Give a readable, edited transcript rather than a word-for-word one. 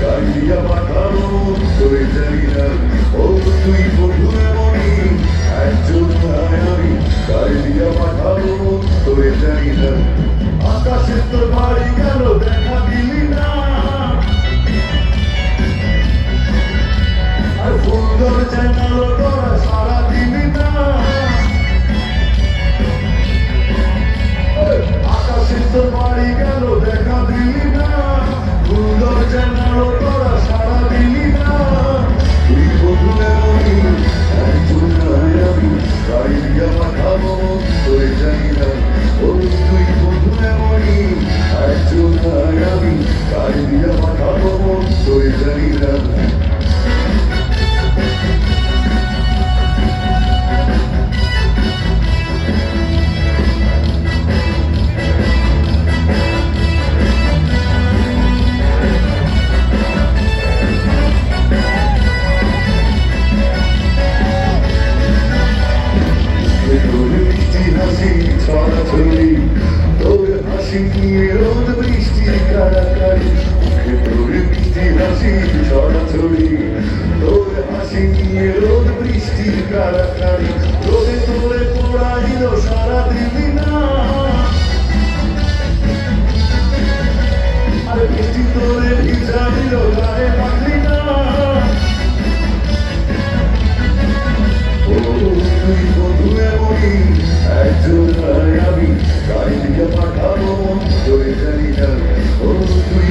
গাড়ি দিয়া পাঠাবো তোরে জানি না ও তুই বন্ধু এমনই একজন আমি গাড়ি দিয়া পাঠাবো তোরে জানি না আকাশে তোর বাড়ি গেল দেখা দিলি না আর সুন্দর চ্যানেল তোরা সারা দিলি না আকাশে তোর বাড়ি গেল দেখা দিলি না সুন্দর চ্যানেল তোরা সারা দিলি না তুই বন্ধু এমনই একজন আমি গাড়ি দিয়া পাঠাবো তোরে জানি না ও তুই বন্ধু এমনই একজন আমি গাড়ি দিয়া পাঠাবো তোরে জানি না ছড়াছড়ি তোর হাসি নিয়ে রোদ বৃষ্টির কারাকারি তোর মিষ্টি হাসি ছড়াছড়ি তোর হাসি নিয়ে রোদ বৃষ্টির কারাকারি রোদে তোরে পোড়াইল সারা দিলি না আর বৃষ্টি তোরে ভিজাইল গায়ে মাখলি না ও তুই বন্ধু এমনই একজন আমি গাড়ি দিয়ে পাঠাবো তোরে জানি না ও তুই